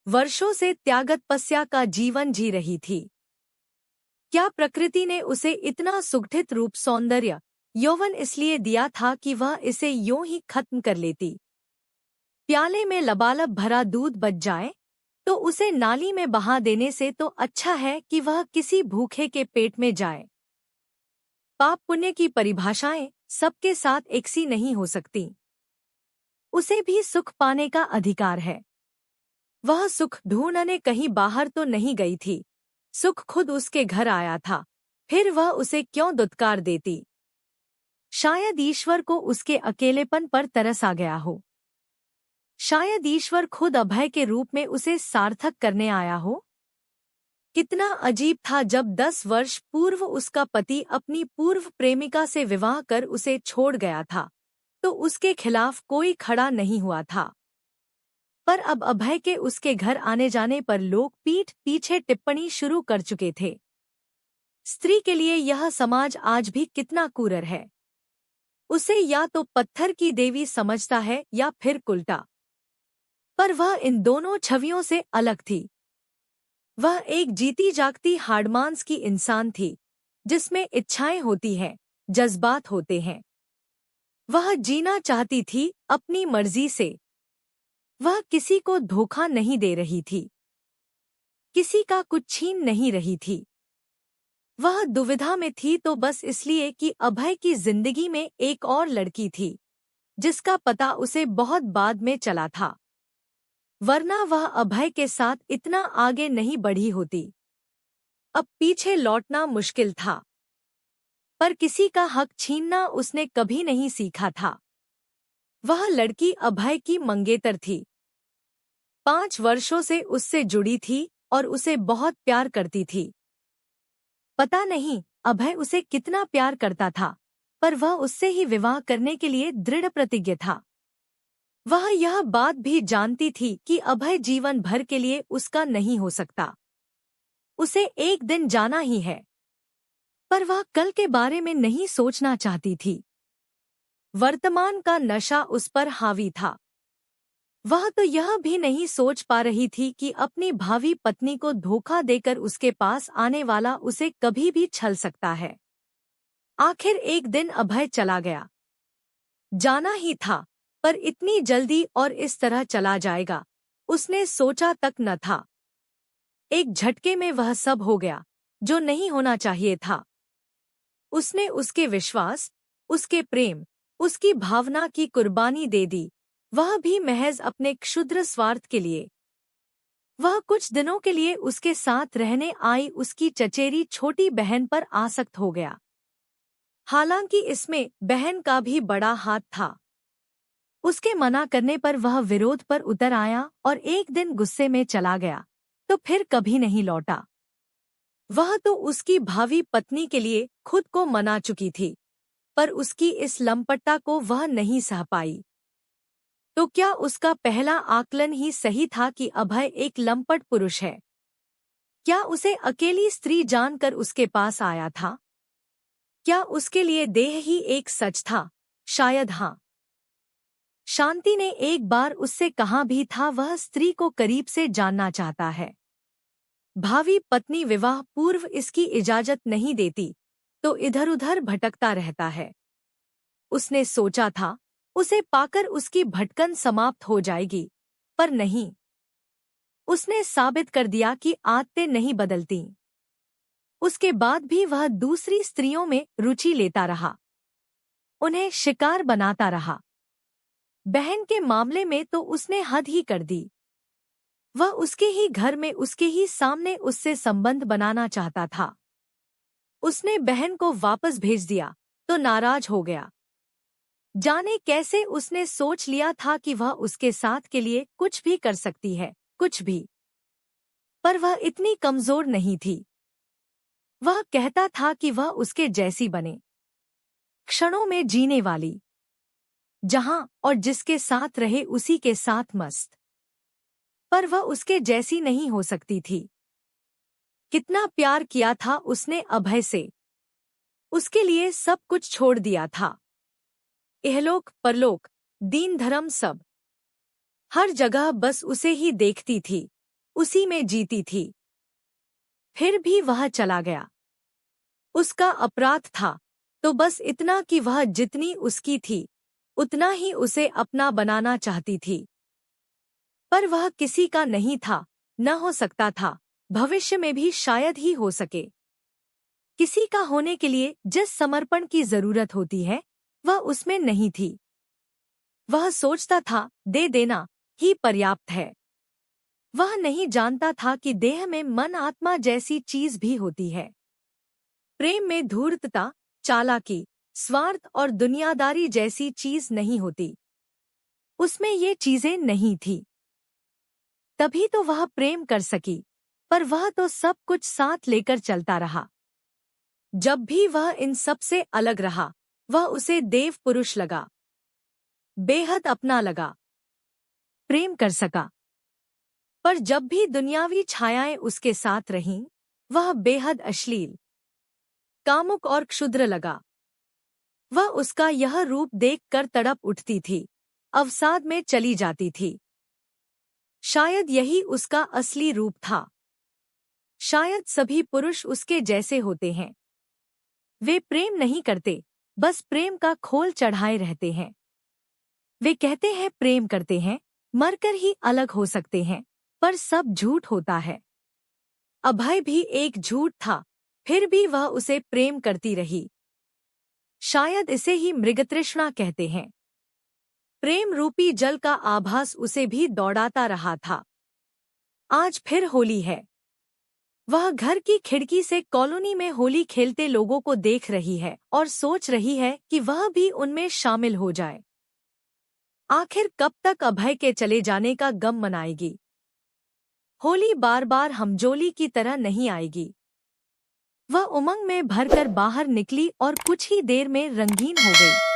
वर्षों से त्यागतपस्या का जीवन जी रही थी। क्या प्रकृति ने उसे इतना सुगठित रूप, सौंदर्य, यौवन इसलिए दिया था कि वह इसे यूं ही खत्म कर लेती? प्याले में लबालब भरा दूध बच जाए तो उसे नाली में बहा देने से तो अच्छा है कि वह किसी भूखे के पेट में जाए। पाप पुण्य की परिभाषाएं सबके साथ एक सी नहीं हो सकती। उसे भी सुख पाने का अधिकार है। वह सुख ढूंढने कहीं बाहर तो नहीं गई थी, सुख खुद उसके घर आया था, फिर वह उसे क्यों दुत्कार देती? शायद ईश्वर को उसके अकेलेपन पर तरस आ गया हो। शायद ईश्वर खुद अभय के रूप में उसे सार्थक करने आया हो। कितना अजीब था जब 10 वर्ष पूर्व उसका पति अपनी पूर्व प्रेमिका से विवाह कर उसे छोड़ गया था, तो उसके खिलाफ कोई खड़ा नहीं हुआ था। पर अब अभय के उसके घर आने जाने पर लोग पीठ पीछे टिप्पणी शुरू कर चुके थे। स्त्री के लिए यह समाज आज भी कितना क्रूर है। उसे या तो पत्थर की देवी समझता है या फिर उल्टा। पर वह इन दोनों छवियों से अलग थी। वह एक जीती जागती हाड़मांस की इंसान थी, जिसमें इच्छाएं होती हैं, जज्बात होते हैं। वह जीना चाहती थी अपनी मर्जी से। वह किसी को धोखा नहीं दे रही थी, किसी का कुछ छीन नहीं रही थी। वह दुविधा में थी तो बस इसलिए कि अभय की जिंदगी में एक और लड़की थी, जिसका पता उसे बहुत बाद में चला था, वरना वह अभय के साथ इतना आगे नहीं बढ़ी होती। अब पीछे लौटना मुश्किल था, पर किसी का हक छीनना उसने कभी नहीं सीखा था। वह लड़की अभय की मंगेतर थी। 5 वर्षों से उससे जुड़ी थी और उसे बहुत प्यार करती थी। पता नहीं अभय उसे कितना प्यार करता था, पर वह उससे ही विवाह करने के लिए दृढ़ प्रतिज्ञ था। वह यह बात भी जानती थी कि अभय जीवन भर के लिए उसका नहीं हो सकता। उसे एक दिन जाना ही है, पर वह कल के बारे में नहीं सोचना चाहती थी। वर्तमान का नशा उस पर हावी था। वह तो यह भी नहीं सोच पा रही थी कि अपनी भावी पत्नी को धोखा देकर उसके पास आने वाला उसे कभी भी छल सकता है। आखिर एक दिन अभय चला गया। जाना ही था, पर इतनी जल्दी और इस तरह चला जाएगा, उसने सोचा तक न था। एक झटके में वह सब हो गया जो नहीं होना चाहिए था। उसने उसके विश्वास, उसके प्रेम, उसकी भावना की कुर्बानी दे दी, वह भी महज अपने क्षुद्र स्वार्थ के लिए। वह कुछ दिनों के लिए उसके साथ रहने आई उसकी चचेरी छोटी बहन पर आसक्त हो गया। हालांकि इसमें बहन का भी बड़ा हाथ था। उसके मना करने पर वह विरोध पर उतर आया और एक दिन गुस्से में चला गया, तो फिर कभी नहीं लौटा। वह तो उसकी भावी पत्नी के लिए खुद को मना चुकी थी, पर उसकी इस लंपटता को वह नहीं सह पाई। तो क्या उसका पहला आकलन ही सही था कि अभय एक लंपट पुरुष है? क्या उसे अकेली स्त्री जानकर उसके पास आया था? क्या उसके लिए देह ही एक सच था? शायद हाँ। शांति ने एक बार उससे कहा भी था वह स्त्री को करीब से जानना चाहता है। भावी पत्नी विवाह पूर्व इसकी इजाजत नहीं देती तो इधर-उधर भटकता रहता है। उसने सोचा था उसे पाकर उसकी भटकन समाप्त हो जाएगी, पर नहीं। उसने साबित कर दिया कि आदतें नहीं बदलती। उसके बाद भी वह दूसरी स्त्रियों में रुचि लेता रहा, उन्हें शिकार बनाता रहा। बहन के मामले में तो उसने हद ही कर दी। वह उसके ही घर में उसके ही सामने उससे संबंध बनाना चाहता था। उसने बहन को वापस भेज दिया तो नाराज हो गया। जाने कैसे उसने सोच लिया था कि वह उसके साथ के लिए कुछ भी कर सकती है, कुछ भी। पर वह इतनी कमजोर नहीं थी। वह कहता था कि वह उसके जैसी बने, क्षणों में जीने वाली, जहां और जिसके साथ रहे उसी के साथ मस्त। पर वह उसके जैसी नहीं हो सकती थी। कितना प्यार किया था उसने अभय से। उसके लिए सब कुछ छोड़ दिया था। इहलोक परलोक, दीन धर्म सब। हर जगह बस उसे ही देखती थी, उसी में जीती थी। फिर भी वह चला गया। उसका अपराध था तो बस इतना कि वह जितनी उसकी थी उतना ही उसे अपना बनाना चाहती थी। पर वह किसी का नहीं था, न हो सकता था, भविष्य में भी शायद ही हो सके। किसी का होने के लिए जिस समर्पण की जरूरत होती है वह उसमें नहीं थी। वह सोचता था दे देना ही पर्याप्त है। वह नहीं जानता था कि देह में मन आत्मा जैसी चीज भी होती है। प्रेम में धूर्तता, चालाकी, स्वार्थ और दुनियादारी जैसी चीज नहीं होती। उसमें ये चीजें नहीं थी। तभी तो वह प्रेम कर सकी, पर वह तो सब कुछ साथ लेकर चलता रहा। जब भी वह इन सब से अलग रहा, वह उसे देव पुरुष लगा, बेहद अपना लगा, प्रेम कर सका। पर जब भी दुनियावी छायाएं उसके साथ रहीं, वह बेहद अश्लील, कामुक और क्षुद्र लगा। वह उसका यह रूप देखकर तड़प उठती थी, अवसाद में चली जाती थी। शायद यही उसका असली रूप था। शायद सभी पुरुष उसके जैसे होते हैं। वे प्रेम नहीं करते, बस प्रेम का खोल चढ़ाए रहते हैं। वे कहते हैं प्रेम करते हैं, मरकर ही अलग हो सकते हैं, पर सब झूठ होता है। अभय भी एक झूठ था, फिर भी वह उसे प्रेम करती रही। शायद इसे ही मृगतृष्णा कहते हैं। प्रेम रूपी जल का आभास उसे भी दौड़ाता रहा था। आज फिर होली है। वह घर की खिड़की से कॉलोनी में होली खेलते लोगों को देख रही है और सोच रही है कि वह भी उनमें शामिल हो जाए। आखिर कब तक अभय के चले जाने का गम मनाएगी? होली बार बार हमजोली की तरह नहीं आएगी। वह उमंग में भरकर बाहर निकली और कुछ ही देर में रंगीन हो गई।